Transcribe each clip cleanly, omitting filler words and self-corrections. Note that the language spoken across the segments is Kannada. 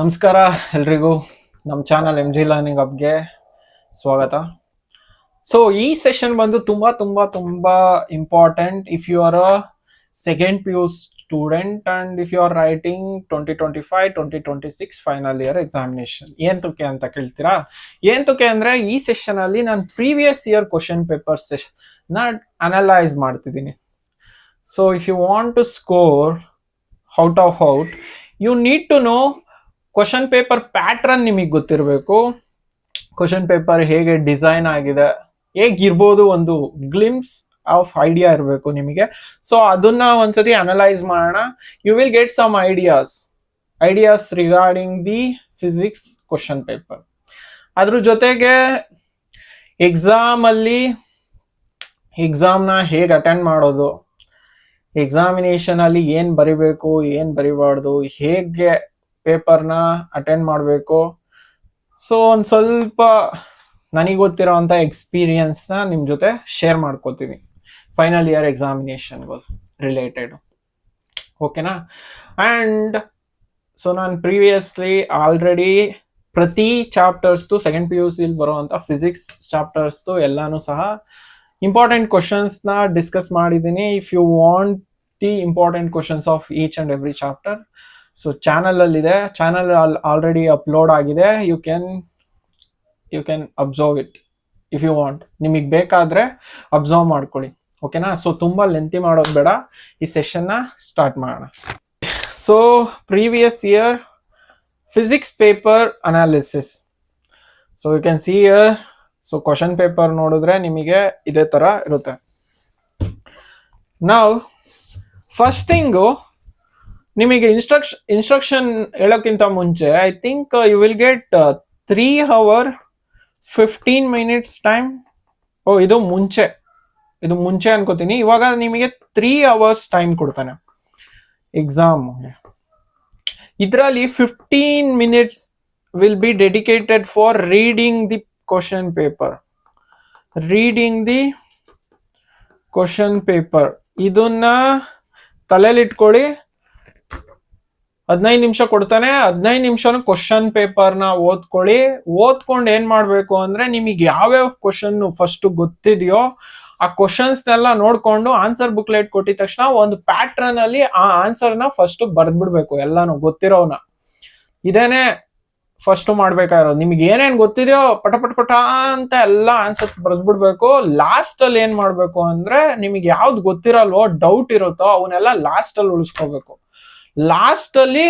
ನಮಸ್ಕಾರ ಎಲ್ರಿಗೂ ನಮ್ಮ ಚಾನಲ್ ಎಂ ಜಿ ಲರ್ನಿಂಗ್ ಹಬ್ಗೆ ಸ್ವಾಗತ. ಸೊ ಈ ಸೆಷನ್ ಬಂದು ತುಂಬಾ important if you are a second P U student and if you are writing 2025-2026 final year examination. ಏಂತಕ್ಕೆ ಅಂತ ಕೇಳ್ತೀರಾ? ಏಂತಕ್ಕೆ ಅಂದ್ರೆ ಈ ಸೆಷನ್ ಅಲ್ಲಿ ನಾನು ಪ್ರೀವಿಯಸ್ ಇಯರ್ ಕ್ವಶನ್ ಪೇಪರ್ ನ ಅನಲೈಸ್ ಮಾಡ್ತಿದ್ದೀನಿ. So if you want to score out you need to know question paper pattern ನಿಮಗೆ ಗೊತ್ತಿರಬೇಕು. ಕ್ವಶನ್ ಪೇಪರ್ ಹೇಗೆ ಡಿಸೈನ್ ಆಗಿದೆ, ಹೇಗಿರ್ಬೋದು, ಒಂದು ಗ್ಲಿಮ್ಸ್ ಆಫ್ ಐಡಿಯಾ ಇರಬೇಕು ನಿಮಗೆ. ಸೊ ಅದನ್ನ ಒಂದ್ಸತಿ ಅನಲೈಸ್ ಮಾಡೋಣ. You will get some ideas regarding the physics question paper. ಅದ್ರ ಜೊತೆಗೆ ಎಕ್ಸಾಮ್ನ ಹೇಗೆ ಅಟೆಂಡ್ ಮಾಡೋದು, ಎಕ್ಸಾಮಿನೇಷನ್ ಅಲ್ಲಿ ಏನ್ ಬರಿಬೇಕು ಏನ್ ಬರಿಬಾರ್ದು, ಹೇಗೆ ಪೇಪರ್ನ ಅಟೆಂಡ್ ಮಾಡಬೇಕು. ಸೊ ಒಂದು ಸ್ವಲ್ಪ ನನಗೆ ಗೊತ್ತಿರೋಂಥ ಎಕ್ಸ್ಪೀರಿಯನ್ಸ್ನ ನಿಮ್ಮ ಜೊತೆ ಶೇರ್ ಮಾಡ್ಕೋತೀನಿ ಫೈನಲ್ ಇಯರ್ ಎಕ್ಸಾಮಿನೇಷನ್ಗೂ ರಿಲೇಟೆಡ್. ಓಕೆನಾ? ಆ್ಯಂಡ್ ಸೊ ನಾನು ಪ್ರೀವಿಯಸ್ಲಿ ಆಲ್ರೆಡಿ ಪ್ರತಿ ಚಾಪ್ಟರ್ಸ್ದು ಸೆಕೆಂಡ್ ಪಿ ಯು ಸಿಲಿ ಬರುವಂಥ ಫಿಸಿಕ್ಸ್ ಚಾಪ್ಟರ್ಸ್ದು ಎಲ್ಲಾನು ಸಹ ಇಂಪಾರ್ಟೆಂಟ್ ಕ್ವಶನ್ಸ್ನ ಡಿಸ್ಕಸ್ ಮಾಡಿದ್ದೀನಿ. If you want the important questions of each and every chapter, so channel already upload ಆಗಿದೆ. You can observe it if you want. ನಿಮಗೆ ಬೇಕಾದ್ರೆ ಅಬ್ಸರ್ವ್ ಮಾಡ್ಕೊಳ್ಳಿ. ಓಕೆನಾ? ಸೊ ತುಂಬಾ ಲೆಂತಿ ಮಾಡೋದು ಬೇಡ, ಈ ಸೆಷನ್ನ ಸ್ಟಾರ್ಟ್ ಮಾಡೋಣ. So previous year physics paper analysis. So you can see here. ಸೊ ಕ್ವಶನ್ ಪೇಪರ್ ನೋಡಿದ್ರೆ ನಿಮಗೆ ಇದೇ ತರ ಇರುತ್ತೆ. ನಾವು ಫಸ್ಟ್ ಥಿಂಗು, ನಿಮಗೆ ಇನ್ಸ್ಟ್ರಕ್ಷನ್ ಹೇಳೋಕ್ಕಿಂತ ಮುಂಚೆ I think you will get 3 hours 15 minutes time. ಇದು ಮುಂಚೆ ಅನ್ಕೋತೀನಿ. ಇವಾಗ ನಿಮಗೆ 3 hours ಟೈಮ್ ಕೊಡ್ತಾನೆ ಎಕ್ಸಾಮ್. ಇದರಲ್ಲಿ 15 minutes will be dedicated for reading the question paper. ಇದನ್ನ ತಲೆಯಲ್ಲಿ ಇಟ್ಕೊಳ್ಳಿ. 15 ನಿಮಿಷ ಕೊಡ್ತಾನೆ. 15 ನಿಮಿಷನೂ ಕ್ವಶನ್ ಪೇಪರ್ನ ಓದ್ಕೊಂಡು ಏನ್ ಮಾಡ್ಬೇಕು ಅಂದ್ರೆ, ನಿಮಗೆ ಯಾವ್ಯಾವ ಕ್ವಶನ್ ಫಸ್ಟ್ ಗೊತ್ತಿದೆಯೋ ಆ ಕ್ವಶನ್ಸ್ನೆಲ್ಲ ನೋಡ್ಕೊಂಡು ಆನ್ಸರ್ ಬುಕ್ಲೆಟ್ ಕೊಟ್ಟಿದ ತಕ್ಷಣ ಒಂದು ಪ್ಯಾಟ್ರನ್ ಅಲ್ಲಿ ಆ ಆನ್ಸರ್ನ ಫಸ್ಟ್ ಬರ್ದ್ಬಿಡ್ಬೇಕು. ಎಲ್ಲಾನು ಗೊತ್ತಿರೋನ ಇದೇನೆ ಫಸ್ಟ್ ಮಾಡ್ಬೇಕಾಗಿರೋದು. ನಿಮ್ಗೆ ಏನೇನ್ ಗೊತ್ತಿದೆಯೋ ಪಟ ಅಂತ ಎಲ್ಲ ಆನ್ಸರ್ಸ್ ಬರ್ದ್ಬಿಡ್ಬೇಕು. ಲಾಸ್ಟ್ ಅಲ್ಲಿ ಏನ್ ಮಾಡ್ಬೇಕು ಅಂದ್ರೆ, ನಿಮಗೆ ಯಾವ್ದು ಗೊತ್ತಿರಲ್ವೋ, ಡೌಟ್ ಇರುತ್ತೋ ಅವನ್ನೆಲ್ಲ ಲಾಸ್ಟ್ ಅಲ್ಲಿ ಉಳಿಸ್ಕೋಬೇಕು. ಲಾಸ್ಟ್ ಅಲ್ಲಿ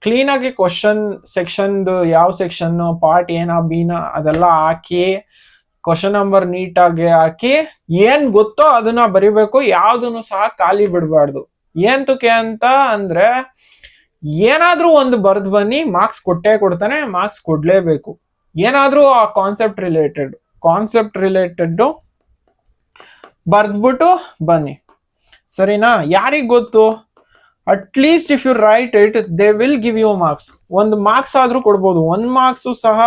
ಕ್ಲೀನ್ ಆಗಿ ಕ್ವಶನ್ ಸೆಕ್ಷನ್, ಯಾವ ಸೆಕ್ಷನ್, ಪಾರ್ಟ್ ಏನ ಬಿನ ಅದೆಲ್ಲ ಹಾಕಿ, ಕ್ವಶನ್ ನಂಬರ್ ನೀಟಾಗಿ ಹಾಕಿ, ಏನ್ ಗೊತ್ತೋ ಅದನ್ನ ಬರಿಬೇಕು. ಯಾವ್ದನ್ನು ಸಹ ಖಾಲಿ ಬಿಡಬಾರ್ದು. ಏಂತಕ್ಕೆ ಅಂತ ಅಂದ್ರೆ, ಏನಾದ್ರೂ ಒಂದು ಬರ್ದ್ ಬನ್ನಿ, ಮಾರ್ಕ್ಸ್ ಕೊಡ್ತಾನೆ, ಮಾರ್ಕ್ಸ್ ಕೊಡ್ಲೇಬೇಕು. ಏನಾದ್ರೂ ಆ ಕಾನ್ಸೆಪ್ಟ್ ರಿಲೇಟೆಡ್ ಬರ್ದ್ಬಿಟ್ಟು ಬನ್ನಿ. ಸರಿನಾ? ಯಾರಿಗ್ ಗೊತ್ತು? At least if you write it, they will give you marks. ಒಂದು ಮಾರ್ಕ್ಸ್ ಆದ್ರೂ ಕೊಡ್ಬೋದು. 1 marks ಸಹ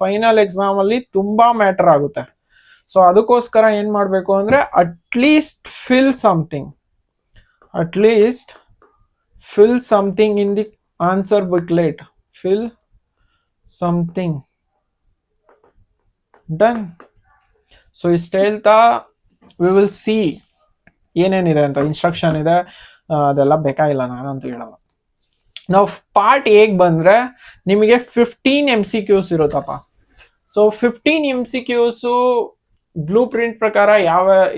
ಫೈನಲ್ ಎಕ್ಸಾಮ್ ಅಲ್ಲಿ ತುಂಬಾ ಮ್ಯಾಟರ್ ಆಗುತ್ತೆ. ಸೊ ಅದಕ್ಕೋಸ್ಕರ ಏನ್ ಮಾಡ್ಬೇಕು ಅಂದ್ರೆ, at least fill something in the answer booklet. Fill something. Done. So ಇಷ್ಟು ಹೇಳ್ತಾ ವಿ ವಿಲ್ ಸಿ ಏನೇನಿದೆ ಅಂತ. ಇನ್ಸ್ಟ್ರಕ್ಷನ್ ಇದೆ, ಅದೆಲ್ಲ ಬೇಕಾಗಿಲ್ಲ, ನಾನಂತೂ ಹೇಳಲ್ಲ. ನಾವು ಪಾರ್ಟ್ ಹೇಗ್ ಬಂದ್ರೆ, ನಿಮಗೆ 15 MCQs ಇರುತ್ತಪ್ಪ. ಸೊ 15 MCQs ಬ್ಲೂ ಪ್ರಿಂಟ್ ಪ್ರಕಾರ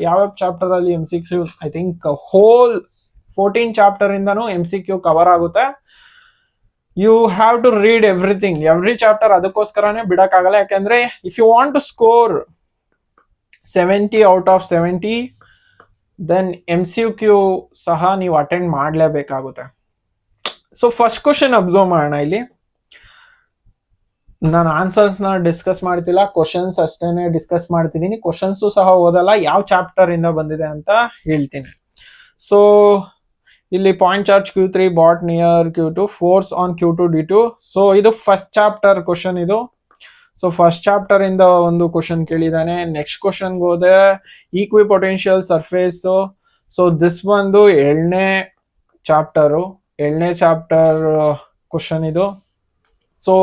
ಯಾವ ಚಾಪ್ಟರ್ ಅಲ್ಲಿ MCQs, I think whole 14 chapter ಇಂದನೂ MCQ ಕವರ್ ಆಗುತ್ತೆ. You have to read every chapter. ಅದಕ್ಕೋಸ್ಕರನೇ ಬಿಡಕ್ಕಾಗಲ್ಲ. ಯಾಕಂದ್ರೆ if you want to score 70 out of 70, then MCQ ಸಹ ನೀವು ಅಟೆಂಡ್ ಮಾಡಲೇಬೇಕಾಗುತ್ತೆ. ಸೊ ಫಸ್ಟ್ ಕ್ವಶನ್ ಅಬ್ಸರ್ವ್ ಮಾಡೋಣ. ಇಲ್ಲಿ ನಾನು ಆನ್ಸರ್ಸ್ನ ಡಿಸ್ಕಸ್ ಮಾಡ್ತಿಲ್ಲ, ಕ್ವಶನ್ಸ್ ಅಷ್ಟೇನೆ ಡಿಸ್ಕಸ್ ಮಾಡ್ತಿದ್ದೀನಿ. ಕ್ವಶನ್ಸ್ ಸಹ ಓದಲ್ಲ, ಯಾವ ಚಾಪ್ಟರ್ ಇಂದ ಬಂದಿದೆ ಅಂತ ಹೇಳ್ತೀನಿ. ಸೊ ಇಲ್ಲಿ point charge Q3 but near Q2, force on Q2 D2. So ಇದು ಫಸ್ಟ್ ಚಾಪ್ಟರ್ ಕ್ವಶನ್ ಇದು. ಸೊ ಫಸ್ಟ್ ಚಾಪ್ಟರ್ ಇಂದ ಒಂದು ಕ್ವಶನ್ ಕೇಳಿದಾನೆ. ನೆಕ್ಸ್ಟ್ ಕ್ವಶನ್ಗೆ ಹೋದೆ, equipotential surface. So this ಒಂದು 7ನೇ ಚಾಪ್ಟರ್ ಕ್ವಶನ್ ಇದು. ಸೊ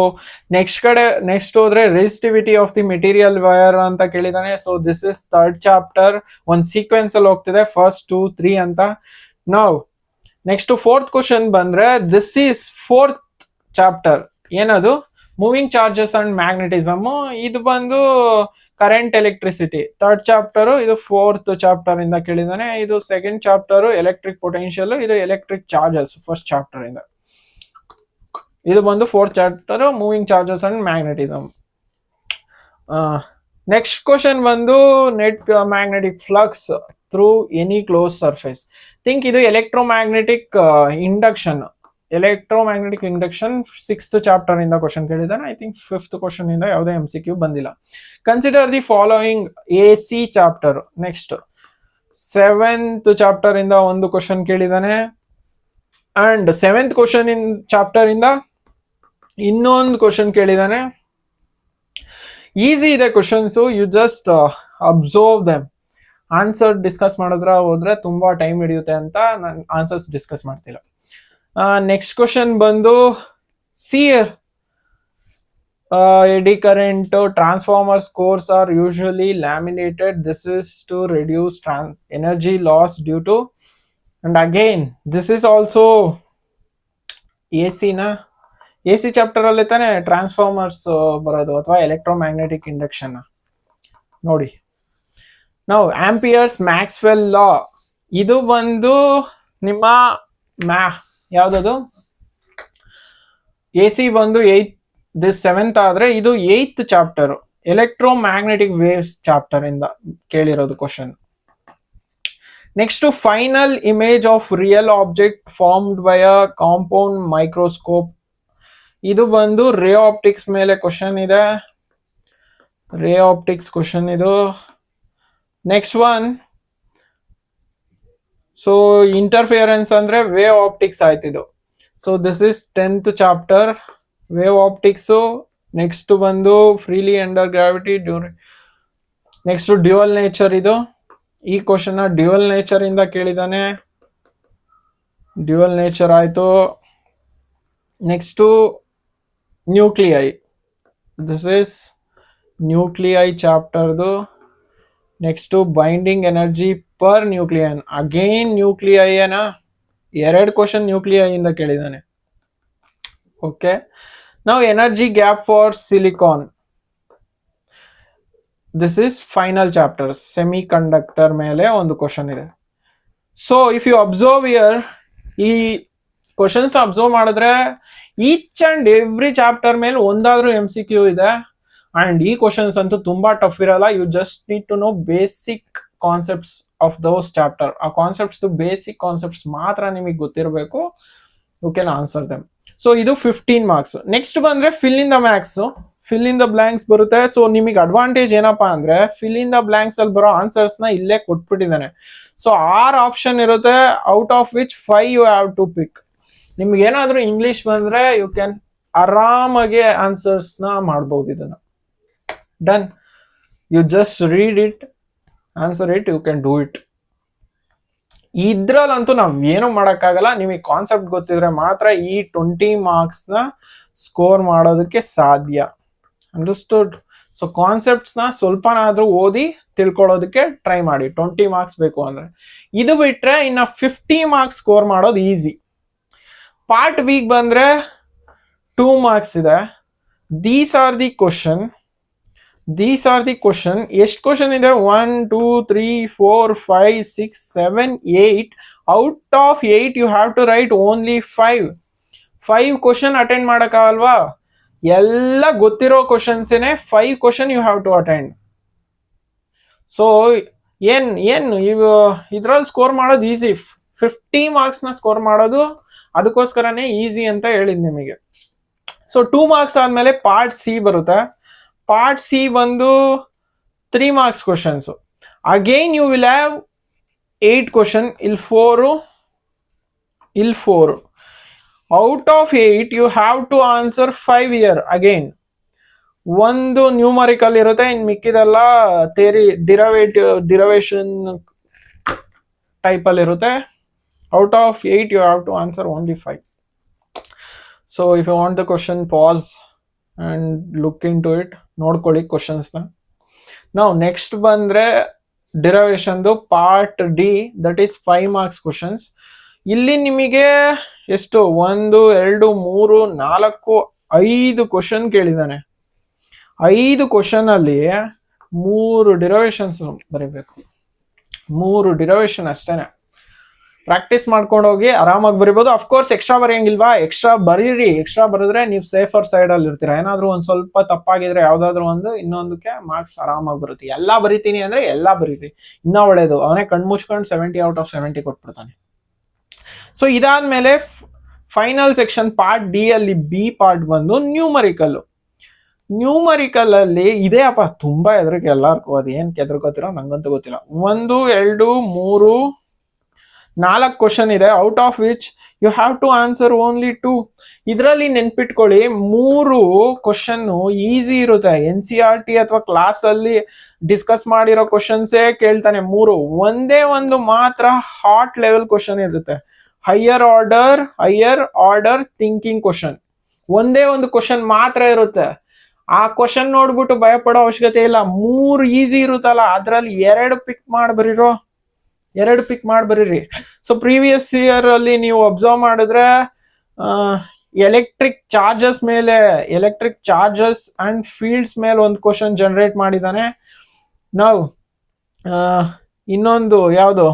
ನೆಕ್ಸ್ಟ್ ಹೋದ್ರೆ resistivity of the material wire ಅಂತ ಕೇಳಿದಾನೆ. So this is third chapter, ಒಂದ್ ಸೀಕ್ವೆನ್ಸ್ ಅಲ್ಲಿ ಹೋಗ್ತಿದೆ, ಫಸ್ಟ್ 2 3 ಅಂತ. ನಾವು ನೆಕ್ಸ್ಟ್ ಫೋರ್ತ್ ಕ್ವಶನ್ ಬಂದ್ರೆ ದಿಸ್ ಈಸ್ ಫೋರ್ತ್ ಚಾಪ್ಟರ್, ಏನದು ಮೂವಿಂಗ್ ಚಾರ್ಜಸ್ ಅಂಡ್ ಮ್ಯಾಗ್ನೆಟಿಸಮ್. ಇದು ಬಂದು ಕರೆಂಟ್ ಎಲೆಕ್ಟ್ರಿಸಿಟಿ ಥರ್ಡ್ ಚಾಪ್ಟರ್, ಇದು ಫೋರ್ತ್ ಚಾಪ್ಟರ್ ಇಂದ ಕೇಳಿದಾನೆ. ಇದು ಸೆಕೆಂಡ್ ಚಾಪ್ಟರ್ ಎಲೆಕ್ಟ್ರಿಕ್ ಪೊಟೆನ್ಷಿಯಲ್, ಇದು ಎಲೆಕ್ಟ್ರಿಕ್ ಚಾರ್ಜಸ್ ಫಸ್ಟ್ ಚಾಪ್ಟರ್ ಇಂದ. ಇದು ಬಂದು fourth chapter moving charges and magnetism. Next question ಬಂದು net magnetic flux through any close surface. Think ಇದು ಎಲೆಕ್ಟ್ರೋಮ್ಯಾಗ್ನೆಟಿಕ್ ಇಂಡಕ್ಷನ್ ಸಿಕ್ಸ್ತ್ ಚಾಪ್ಟರ್ ಇಂದ ಕ್ವಶನ್ ಕೇಳಿದಾನೆ. ಐ ಥಿಂಕ್ ಫಿಫ್ತ್ ಕ್ವಶನ್ ಇಂದ ಯಾವುದೇ MCQ ಬಂದಿಲ್ಲ. Consider the following AC chapter. Next seventh chapter ಇಂದ ಒಂದು ಕ್ವಶನ್ ಕೇಳಿದಾನೆ, and seventh question in chapter ಇಂದ ಇನ್ನೊಂದು ಕ್ವಶನ್ ಕೇಳಿದಾನೆ. ಈಸಿ ಇದೆ questions, you just observe them. Answer discuss ಹೋದ್ರೆ ತುಂಬಾ ಟೈಮ್ ಹಿಡಿಯುತ್ತೆ ಅಂತ ನಾನು ಆನ್ಸರ್ಸ್ ಡಿಸ್ಕಸ್ ಮಾಡ್ತಿಲ್ಲ. ನೆಕ್ಸ್ಟ್ ಕ್ವಶನ್ ಬಂದು ಸಿಯರ್ eddy current transformers cores are usually laminated. This is to reduce energy loss due to, and again this is also AC chapter ಅಲ್ಲಿ ತಾನೆ ಟ್ರಾನ್ಸ್ಫಾರ್ಮರ್ಸ್ ಬರೋದು, ಅಥವಾ ಎಲೆಕ್ಟ್ರೋಮ್ಯಾಗ್ನೆಟಿಕ್ ಇಂಡಕ್ಷನ್ ನೋಡಿ. ನಾವು ಆಂಪಿಯರ್ಸ್ ಮ್ಯಾಕ್ಸ್ವೆಲ್ ಲಾ, ಇದು ಬಂದು ನಿಮ್ಮ ಯಾವ್ದದು AC ಬಂದು ದಿಸ್ ಸೆವೆಂತ್ ಆದ್ರೆ ಇದು 8th chapter electromagnetic waves chapter ಇಂದ ಕೇಳಿರೋದು question. Next final image of real object formed by a compound microscope. ಇದು ಬಂದು ರೇ ಆಪ್ಟಿಕ್ಸ್ ಮೇಲೆ ಕ್ವಶನ್ ಇದೆ, ರೇ ಆಪ್ಟಿಕ್ಸ್ ಕ್ವಶನ್ ಇದು. ನೆಕ್ಸ್ಟ್ ಒನ್, ಸೊ ಇಂಟರ್ಫಿಯರೆನ್ಸ್ ಅಂದ್ರೆ ವೇವ್ ಆಪ್ಟಿಕ್ಸ್ ಆಯ್ತಿದು. So this is 10th chapter wave optics. Next ಬಂದು freely under gravity, next dual nature. ಇದು ಈ ಕ್ವಶನ್ ಡ್ಯುಯಲ್ ನೇಚರ್ ಇಂದ ಕೇಳಿದಾನೆ, ಡ್ಯುಯಲ್ ನೇಚರ್ ಆಯ್ತು. Next nuclei, this is nuclei ಚಾಪ್ಟರ್ದು. Next binding energy per nucleon, again ನ್ಯೂಕ್ಲಿಯೈನ 2 ಕ್ವಶನ್ ನ್ಯೂಕ್ಲಿಯೈ ಇಂದ ಕೇಳಿದಾನೆ. ಓಕೆ, ನಾವು energy gap for silicon, this is final chapter semiconductor ಮೇಲೆ ಒಂದು ಕ್ವಶನ್ ಇದೆ. So if you observe here, ಈ ಕ್ವಶನ್ಸ್ ಅಬ್ಸರ್ವ್ ಮಾಡಿದ್ರೆ ಈಚ್ ಅಂಡ್ ಎವ್ರಿ ಚಾಪ್ಟರ್ ಮೇಲೆ ಒಂದಾದ್ರೂ MCQ ಇದೆ. ಅಂಡ್ ಈ ಕ್ವಶನ್ಸ್ ಅಂತೂ ತುಂಬಾ ಟಫ್ ಇರಲ್ಲ. You just need to know basic concepts of those chapter. ಆ ಕಾನ್ಸೆಪ್ಟ್ಸ್ ಬೇಸಿಕ್ ಕಾನ್ಸೆಪ್ಟ್ಸ್ ಮಾತ್ರ ನಿಮಗೆ ಗೊತ್ತಿರಬೇಕು, you can answer them. So ಇದು 15 ಮಾರ್ಕ್ಸ್. ನೆಕ್ಸ್ಟ್ ಬಂದ್ರೆ fill in the Max, fill in the blanks ಬರುತ್ತೆ. ಸೊ ನಿಮಗೆ ಅಡ್ವಾಂಟೇಜ್ ಏನಪ್ಪಾ ಅಂದ್ರೆ ಫಿಲ್ ಇನ್ ದ ಬ್ಲಾಂಕ್ಸ್ ಅಲ್ಲಿ ಬರೋ ಆನ್ಸರ್ಸ್ ನ ಇಲ್ಲೇ ಕೊಟ್ಬಿಟ್ಟಿದ್ದಾನೆ. ಸೊ 6 ಆಪ್ಷನ್ ಇರುತ್ತೆ, out of which 5 you have to pick. ನಿಮ್ಗೆ ಏನಾದ್ರೂ ಇಂಗ್ಲಿಷ್ ಬಂದ್ರೆ ಯು ಕ್ಯಾನ್ ಆರಾಮಾಗಿ ಆನ್ಸರ್ಸ್ ನ ಮಾಡಬಹುದು. ಇದನ್ನ done, you just read it, answer it, you can do it. ಇದ್ರಲ್ಲಂತೂ ನಾವ್ ಏನು ಮಾಡಕ್ಕಾಗಲ್ಲ. ನಿಮಗೆ ಕಾನ್ಸೆಪ್ಟ್ ಗೊತ್ತಿದ್ರೆ ಮಾತ್ರ ಈ 20 ಮಾರ್ಕ್ಸ್ ನ ಸ್ಕೋರ್ ಮಾಡೋದಕ್ಕೆ ಸಾಧ್ಯ. ಅಂಡರ್ಸ್ಟುಡ್? ಸೊ ಕಾನ್ಸೆಪ್ಟ್ಸ್ ನ ಸ್ವಲ್ಪನಾದ್ರೂ ಓದಿ ತಿಳ್ಕೊಳ್ಳೋದಕ್ಕೆ ಟ್ರೈ ಮಾಡಿ, 20 ಮಾರ್ಕ್ಸ್ ಬೇಕು ಅಂದ್ರೆ. ಇದು ಬಿಟ್ರೆ ಇನ್ನ 50 ಮಾರ್ಕ್ಸ್ ಸ್ಕೋರ್ ಮಾಡೋದು ಈಸಿ. ಪಾರ್ಟ್ ಬಿ ಬಂದ್ರೆ 2 ಮಾರ್ಕ್ಸ್ ಇದೆ. These are the question. ಎಷ್ಟು ಕ್ವಶನ್ ಇದೆ? 1 2 3 4 5 6 7 8. Out of 8 you have to write only 5 question attend ಮಾಡಕ್ಕಾಗಲ್ವಾ? ಎಲ್ಲ ಗೊತ್ತಿರೋ ಕ್ವಶನ್ಸೇನೆ 5 question you have to attend. So ಇದ್ರಲ್ಲಿ ಸ್ಕೋರ್ ಮಾಡೋದು ಈಸಿ. 50 ಮಾರ್ಕ್ಸ್ ನ ಸ್ಕೋರ್ ಮಾಡೋದು ಅದಕ್ಕೋಸ್ಕರನೇ ಈಸಿ ಅಂತ ಹೇಳಿದ್ ನಿಮಗೆ. ಸೊ 2 ಮಾರ್ಕ್ಸ್ ಆದ್ಮೇಲೆ ಪಾರ್ಟ್ ಸಿ ಬರುತ್ತೆ. ಪಾರ್ಟ್ ಸಿ ಬಂದು 3 marks questions. Again you will have 8 question. ಇಲ್ಲಿ 4. Out of 8 you have to answer 5 here. Again ಒಂದು ನ್ಯೂಮರಿಕಲ್ ಇರುತ್ತೆ, ಇನ್ ಮಿಕ್ಕಿದೆಲ್ಲ ಥಿಯರಿ ಡಿರವೇಶನ್ ಟೈಪ್ ಅಲ್ಲಿ ಇರುತ್ತೆ. Out of 8 you have to answer only 5. So if you want the question, pause. And look into it, ನೋಡ್ಕೊಳ್ಳಿ ಕ್ವಶನ್ಸ್ನ. ನಾವು ನೆಕ್ಸ್ಟ್ ಬಂದ್ರೆ ಡಿರೈವೇಶನ್ದು part D, that is 5 marks questions. ಇಲ್ಲಿ ನಿಮಗೆ ಎಷ್ಟು 1 2 3 4 5 ಕ್ವಶನ್ ಕೇಳಿದಾನೆ. 5 ಕ್ವಶನ್ ಅಲ್ಲಿ 3 ಡಿರೈವೇಶನ್ಸ್ ಬರೀಬೇಕು. 3 ಡಿರೈವೇಶನ್ ಅಷ್ಟೇನೆ. ಪ್ರಾಕ್ಟೀಸ್ ಮಾಡ್ಕೊಂಡು ಹೋಗಿ ಆರಾಮಾಗಿ ಬರಿಬೋದು. ಅಫ್ಕೋರ್ಸ್ ಎಕ್ಸ್ಟ್ರಾ ಬರೆಯಂಗಿಲ್ವಾ, ಎಕ್ಸ್ಟ್ರಾ ಬರೀರಿ. ಎಕ್ಸ್ಟ್ರಾ ಬರೆದ್ರೆ ನೀವು ಸೇಫರ್ ಸೈಡ್ ಅಲ್ಲಿ ಇರ್ತೀರಾ. ಏನಾದ್ರೂ ಒಂದ್ ಸ್ವಲ್ಪ ತಪ್ಪಾಗಿದ್ರೆ ಯಾವ್ದಾದ್ರು ಒಂದು ಇನ್ನೊಂದಕ್ಕೆ ಮಾರ್ಕ್ಸ್ ಆರಾಮಾಗಿ ಬರುತ್ತೆ. ಎಲ್ಲಾ ಬರಿತೀನಿ ಅಂದ್ರೆ ಎಲ್ಲಾ ಬರೀರಿ, ಇನ್ನ ಒಳ್ಳೇದು. ಅವನೇ ಕಣ್ಮುಚ್ಕೊಂಡು 70 ಔಟ್ ಆಫ್ 70 ಕೊಟ್ಬಿಡ್ತಾನೆ. ಸೊ ಇದಾದ್ಮೇಲೆ ಫೈನಲ್ ಸೆಕ್ಷನ್ ಪಾರ್ಟ್ ಡಿ ಅಲ್ಲಿ ಬಿ ಪಾರ್ಟ್ ಬಂದು ನ್ಯೂಮರಿಕಲ್. ನ್ಯೂಮರಿಕಲ್ ಅಲ್ಲಿ ಇದೇ ಅಪ್ಪ ತುಂಬಾ ಎದ್ರಕ್ಕೆ ಎಲ್ಲಾರ್ಗೂ. ಅದ್ ಏನ್ ಕೆದ್ರಕೋತಿರೋ ನಂಗಂತೂ ಗೊತ್ತಿಲ್ಲ. 1 2 3 4 ಕ್ವಶನ್ ಇದೆ, out of which you have to answer only 2. ಇದರಲ್ಲಿ ನೆನ್ಪಿಟ್ಕೊಳ್ಳಿ 3 ಕ್ವಶನ್ ಈಸಿ ಇರುತ್ತೆ. NCERT ಅಥವಾ ಕ್ಲಾಸ್ ಅಲ್ಲಿ ಡಿಸ್ಕಸ್ ಮಾಡಿರೋ ಕ್ವಶನ್ಸೇ ಕೇಳ್ತಾನೆ 3. ಒಂದೇ ಒಂದು ಮಾತ್ರ ಹಾಟ್ ಲೆವೆಲ್ ಕ್ವಶನ್ ಇರುತ್ತೆ, ಹೈಯರ್ ಆರ್ಡರ್ ಥಿಂಕಿಂಗ್ ಕ್ವಶನ್. ಒಂದೇ ಒಂದು ಕ್ವಶನ್ ಮಾತ್ರ ಇರುತ್ತೆ. ಆ ಕ್ವಶನ್ ನೋಡ್ಬಿಟ್ಟು ಭಯ ಪಡೋ ಅವಶ್ಯಕತೆ ಇಲ್ಲ. 3 ಈಸಿ ಇರುತ್ತಲ್ಲ, ಅದ್ರಲ್ಲಿ 2 ಪಿಕ್ ಮಾಡಿ ಬರೀರಿ. ಸೊ ಪ್ರೀವಿಯಸ್ ಇಯರ್ ಅಲ್ಲಿ ನೀವು ಅಬ್ಸರ್ವ್ ಮಾಡಿದ್ರೆ ಎಲೆಕ್ಟ್ರಿಕ್ ಚಾರ್ಜಸ್ ಅಂಡ್ ಫೀಲ್ಡ್ಸ್ ಮೇಲೆ ಒಂದು ಕ್ವಶನ್ ಜನರೇಟ್ ಮಾಡಿದಾನೆ. ನಾವು ಇನ್ನೊಂದು ಯಾವುದು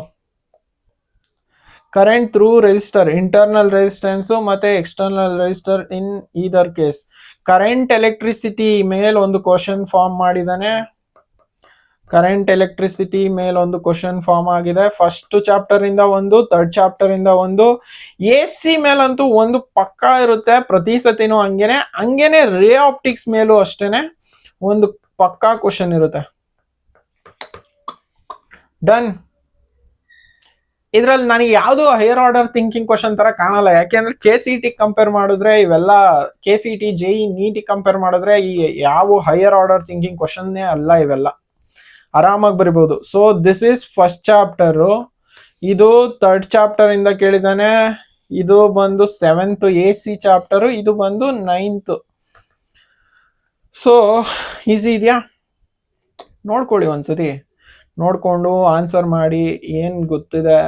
current through resistor, internal resistance ಮತ್ತೆ ಎಕ್ಸ್ಟರ್ನಲ್ ರೆಸಿಸ್ಟರ್. ಇನ್ ಈದರ್ ಕೇಸ್ ಕರೆಂಟ್ ಎಲೆಕ್ಟ್ರಿಸಿಟಿ ಮೇಲೆ ಒಂದು ಕ್ವಶನ್ ಫಾರ್ಮ್ ಮಾಡಿದಾನೆ. ಆಗಿದೆ. ಫಸ್ಟ್ ಚಾಪ್ಟರ್ ಇಂದ ಒಂದು, ಥರ್ಡ್ ಚಾಪ್ಟರ್ ಇಂದ ಒಂದು. AC ಮೇಲಂತೂ ಒಂದು ಪಕ್ಕಾ ಇರುತ್ತೆ ಪ್ರತಿ ಸತಿನೂ. ಹಂಗೇನೆ ರೇ ಆಪ್ಟಿಕ್ಸ್ ಮೇಲೂ ಅಷ್ಟೇನೆ ಒಂದು ಪಕ್ಕಾ ಕ್ವಶನ್ ಇರುತ್ತೆ. ಡನ್. ಇದ್ರಲ್ಲಿ ನನಗೆ ಯಾವ್ದು ಹೈಯರ್ ಆರ್ಡರ್ ಥಿಂಕಿಂಗ್ ಕ್ವಶನ್ ತರ ಕಾಣಲ್ಲ. ಯಾಕೆಂದ್ರೆ KCET ಕಂಪೇರ್ ಮಾಡಿದ್ರೆ ಇವೆಲ್ಲ, KCET JEE NEET ಕಂಪೇರ್ ಮಾಡಿದ್ರೆ ಈ ಯಾವ ಹೈಯರ್ ಆರ್ಡರ್ ಥಿಂಕಿಂಗ್ ಕ್ವಶನ್ನೇ ಅಲ್ಲ. ಇವೆಲ್ಲ ಆರಾಮಾಗಿ ಬರಿಬಹುದು. So this is first chapter. ಇದು ಥರ್ಡ್ ಚಾಪ್ಟರ್ ಇಂದ ಕೇಳಿದಾನೆ. ಇದು ಬಂದು 7th AC ಚಾಪ್ಟರ್, ಇದು ಬಂದು 9th. ಸೊ ಈಸಿ ಇದೆಯಾ? ನೋಡ್ಕೊಳ್ಳಿ ಒಂದ್ಸತಿ, ನೋಡ್ಕೊಂಡು ಆನ್ಸರ್ ಮಾಡಿ. ಏನ್ ಗೊತ್ತಿದೆ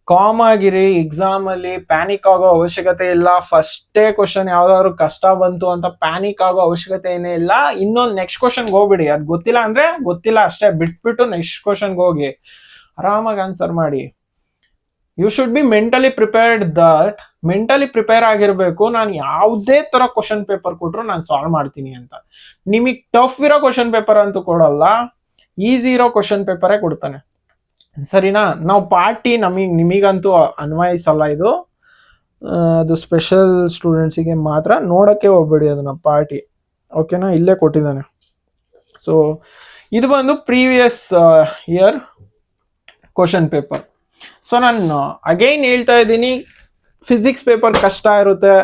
ಕಾಮ್ ಆಗಿರಿ. ಎಕ್ಸಾಮ್ ಅಲ್ಲಿ ಪ್ಯಾನಿಕ್ ಆಗೋ ಅವಶ್ಯಕತೆ ಇಲ್ಲ. ಫಸ್ಟೇ ಕ್ವಶನ್ ಯಾವ್ದಾದ್ರು ಕಷ್ಟ ಬಂತು ಅಂತ ಪ್ಯಾನಿಕ್ ಆಗೋ ಅವಶ್ಯಕತೆ ಏನೇ ಇಲ್ಲ. ಇನ್ನೊಂದು ನೆಕ್ಸ್ಟ್ ಕ್ವಶನ್ಗೆ ಹೋಗ್ಬಿಡಿ. ಅದ್ ಗೊತ್ತಿಲ್ಲ ಅಂದ್ರೆ ಗೊತ್ತಿಲ್ಲ ಅಷ್ಟೇ, ಬಿಟ್ಬಿಟ್ಟು ನೆಕ್ಸ್ಟ್ ಕ್ವಶನ್ಗೆ ಹೋಗಿ ಆರಾಮಾಗಿ ಆನ್ಸರ್ ಮಾಡಿ. You should be mentally prepare ಆಗಿರ್ಬೇಕು. ನಾನು ಯಾವುದೇ ತರ ಕ್ವಶನ್ ಪೇಪರ್ ಕೊಟ್ರು ನಾನು ಸಾಲ್ವ್ ಮಾಡ್ತೀನಿ ಅಂತ. ನಿಮಗ್ ಟಫ್ ಇರೋ ಕ್ವಶನ್ ಪೇಪರ್ ಅಂತೂ ಕೊಡಲ್ಲ, ಈಸಿ ಇರೋ ಕ್ವಶನ್ ಪೇಪರೇ ಕೊಡ್ತಾನೆ. ಸರಿನಾ? ನಾವು ಪಾರ್ಟಿ ನಿಮಗಂತೂ ಅನ್ವಯಿಸಲ್ಲ. ಇದು ಅದು ಸ್ಪೆಷಲ್ ಸ್ಟೂಡೆಂಟ್ಸಿಗೆ ಮಾತ್ರ. ನೋಡಕ್ಕೆ ಹೋಗ್ಬೇಡಿ ಅದನ್ನ ಪಾರ್ಟಿ. ಓಕೆನಾ? ಇಲ್ಲೇ ಕೊಟ್ಟಿದ್ದಾನೆ. ಸೊ ಇದು ಬಂದು previous year question paper. So ನಾನು ಅಗೈನ್ ಹೇಳ್ತಾ ಇದ್ದೀನಿ, ಫಿಸಿಕ್ಸ್ ಪೇಪರ್ ಕಷ್ಟ ಇರುತ್ತೆ.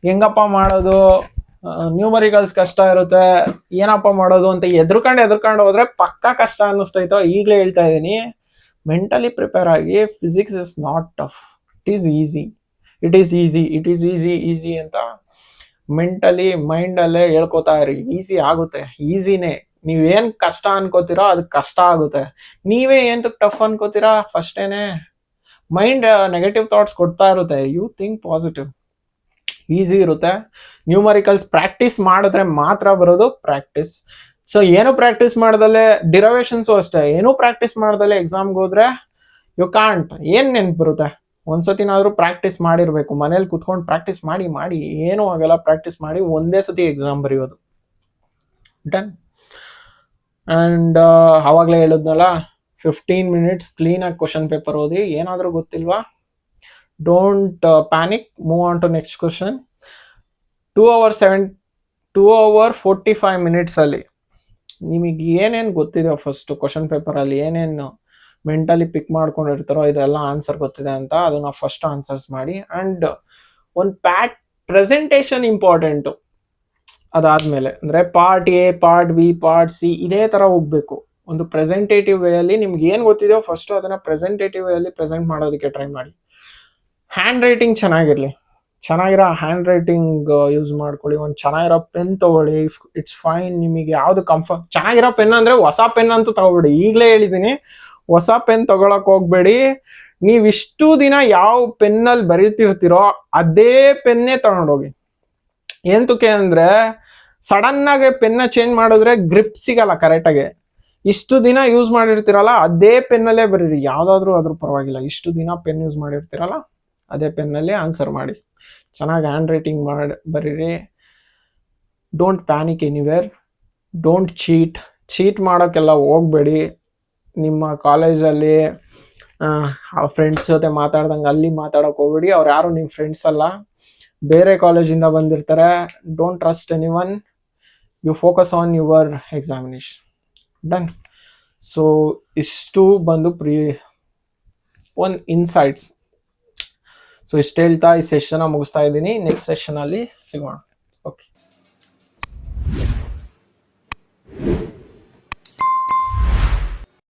ಹೆಂಗಪ್ಪ ಮಾಡೋದು, ನ್ಯೂಮರಿಕಲ್ಸ್ ಕಷ್ಟ ಇರುತ್ತೆ, ಏನಪ್ಪ ಮಾಡೋದು ಅಂತ ಎದ್ರುಕೊಂಡು ಹೋದ್ರೆ ಪಕ್ಕಾ ಕಷ್ಟ ಅನ್ನಿಸ್ತೈತೋ. ಈಗಲೇ ಹೇಳ್ತಾ ಇದ್ದೀನಿ, ಮೆಂಟಲಿ ಪ್ರಿಪೇರ್ ಆಗಿ. Physics is not tough, it is easy ಅಂತ ಮೆಂಟಲಿ ಮೈಂಡಲ್ಲೇ ಹೇಳ್ಕೊತಾ ಇರಿ. ಈಸಿ ಆಗುತ್ತೆ, ಈಸಿನೇ. ನೀವೇನ್ ಕಷ್ಟ ಅನ್ಕೋತೀರೋ ಅದು ಕಷ್ಟ ಆಗುತ್ತೆ. ನೀವೇ ಏನ್ ಟಫ್ ಅನ್ಕೋತೀರಾ ಫಸ್ಟೇನೆ. ಮೈಂಡ್ ನೆಗೆಟಿವ್ ಥಾಟ್ಸ್ ಕೊಡ್ತಾ ಇರುತ್ತೆ. You think positive. ಈಸಿ ಇರುತ್ತೆ. ನ್ಯೂಮರಿಕಲ್ಸ್ ಪ್ರಾಕ್ಟೀಸ್ ಮಾಡಿದ್ರೆ ಮಾತ್ರ ಬರೋದು. ಪ್ರಾಕ್ಟೀಸ್. ಸೊ ಏನು ಪ್ರಾಕ್ಟೀಸ್ ಮಾಡ್ದಲೆ, ಡಿರೈವೇಶನ್ಸು ಅಷ್ಟೇ, ಏನು ಪ್ರಾಕ್ಟೀಸ್ ಮಾಡ್ದಲೆ ಎಕ್ಸಾಮ್ಗೆ ಹೋದ್ರೆ ಯು ಕಾಂಟ್. ಏನ್ ನೆನ್ಪು ಬರುತ್ತೆ? ಒಂದ್ಸತಿನಾದ್ರೂ ಪ್ರಾಕ್ಟೀಸ್ ಮಾಡಿರ್ಬೇಕು. ಮನೇಲಿ ಕುತ್ಕೊಂಡು ಪ್ರಾಕ್ಟೀಸ್ ಮಾಡಿ ಏನೂ ಆಗಲ್ಲ. ಪ್ರಾಕ್ಟೀಸ್ ಮಾಡಿ ಒಂದೇ ಸತಿ ಎಕ್ಸಾಮ್ ಬರೆಯೋದು. ಡನ್. ಅಂಡ್ ಅವಾಗಲೇ ಹೇಳಿದ್ನಲ್ಲ, 15 minutes ಕ್ಲೀನಾಗಿ ಕ್ವಶನ್ ಪೇಪರ್ ಓದಿ. ಏನಾದರೂ ಗೊತ್ತಿಲ್ವಾ, don't panic, move on to next question. 2 hour 45 minutes ಅಲ್ಲಿ ನಿಮಗೆ ಏನೇನು ಗೊತ್ತಿದೆ ಫಸ್ಟ್ ಕ್ವಶನ್ ಪೇಪರ್ ಅಲ್ಲಿ ಏನೇನು ಮೆಂಟಲಿ ಪಿಕ್ ಮಾಡ್ಕೊಂಡಿರ್ತಾರೋ ಇದೆಲ್ಲ ಆನ್ಸರ್ ಗೊತ್ತಿದೆ ಅಂತ ಅದನ್ನ ಫಸ್ಟ್ ಆನ್ಸರ್ಸ್ ಮಾಡಿ. ಅಂಡ್ ಒಂದು ಪ್ರೆಸೆಂಟೇಷನ್ ಇಂಪಾರ್ಟೆಂಟು. ಅದಾದ್ಮೇಲೆ ಅಂದ್ರೆ part A, part B, part C ಇದೇ ತರ ಹೋಗ್ಬೇಕು. ಒಂದು ಪ್ರೆಸೆಂಟೇಟಿವ್ ವೇ ಅಲ್ಲಿ ನಿಮ್ಗೆ ಏನ್ ಗೊತ್ತಿದೆಯೋ ಫಸ್ಟ್ ಅದನ್ನ ಪ್ರೆಸೆಂಟೇಟಿವ್ ವೇ ಅಲ್ಲಿ ಪ್ರೆಸೆಂಟ್ ಮಾಡೋದಕ್ಕೆ ಟ್ರೈ ಮಾಡಿ. ಹ್ಯಾಂಡ್ ರೈಟಿಂಗ್ ಚೆನ್ನಾಗಿರ್ಲಿ. ಚೆನ್ನಾಗಿರೋ ಹ್ಯಾಂಡ್ ರೈಟಿಂಗ್ ಯೂಸ್ ಮಾಡ್ಕೊಳ್ಳಿ, ಒಂದು ಚೆನ್ನಾಗಿರೋ ಪೆನ್ ತಗೊಳ್ಳಿ. ಇಟ್ಸ್ ಫೈನ್, ನಿಮಗೆ ಯಾವ್ದು ಕಂಫರ್ಟ್. ಚೆನ್ನಾಗಿರೋ ಪೆನ್ ಅಂದ್ರೆ ಹೊಸ ಪೆನ್ ಅಂತೂ ತಗೋಬೇಡಿ, ಈಗಲೇ ಹೇಳಿದೀನಿ, ಹೊಸ ಪೆನ್ ತಗೊಳಕ್ ಹೋಗ್ಬೇಡಿ. ನೀವ್ ಇಷ್ಟು ದಿನ ಯಾವ ಪೆನ್ನಲ್ಲಿ ಬರೀತಿರ್ತೀರೋ ಅದೇ ಪೆನ್ನೇ ತಗೊಂಡೋಗಿ. ಏಂತಕ್ಕೆ ಅಂದ್ರೆ ಸಡನ್ ಆಗಿ ಪೆನ್ನ ಚೇಂಜ್ ಮಾಡಿದ್ರೆ ಗ್ರಿಪ್ ಸಿಗಲ್ಲ ಕರೆಕ್ಟಾಗಿ. ಇಷ್ಟು ದಿನ ಯೂಸ್ ಮಾಡಿರ್ತೀರಲ್ಲ ಅದೇ ಪೆನ್ನಲ್ಲೇ ಬರೀರಿ, ಯಾವ್ದಾದ್ರು ಅದ್ರ ಪರವಾಗಿಲ್ಲ. ಇಷ್ಟು ದಿನ ಪೆನ್ ಯೂಸ್ ಮಾಡಿರ್ತೀರಲ್ಲ ಅದೇ ಪೆನ್ನಲ್ಲೇ ಆನ್ಸರ್ ಮಾಡಿ, ಚೆನ್ನಾಗಿ ಹ್ಯಾಂಡ್ ರೈಟಿಂಗ್ ಮಾಡಿ ಬರೀರಿ. Don't panic anywhere, don't cheat ಮಾಡೋಕ್ಕೆಲ್ಲ ಹೋಗ್ಬೇಡಿ. ನಿಮ್ಮ ಕಾಲೇಜಲ್ಲಿ ಫ್ರೆಂಡ್ಸ್ ಜೊತೆ ಮಾತಾಡ್ದಂಗೆ ಅಲ್ಲಿ ಮಾತಾಡೋಕೆ ಹೋಗ್ಬೇಡಿ. ಅವ್ರು ಯಾರು ನಿಮ್ಮ ಫ್ರೆಂಡ್ಸ್ ಅಲ್ಲ, ಬೇರೆ ಕಾಲೇಜಿಂದ ಬಂದಿರ್ತಾರೆ. Don't trust anyone, you focus on your examination. Done. So ಇಷ್ಟು ಬಂದು ಒನ್ ಇನ್ಸೈಟ್ಸ್. ಸೊ ಇಷ್ಟು ಹೇಳ್ತಾ ಈ ಸೆಷನ್ ಮುಗಿಸ್ತಾ ಇದ್ದೀನಿ. ನೆಕ್ಸ್ಟ್ ಸೆಷನ್ ಅಲ್ಲಿ ಸಿಗೋಣ.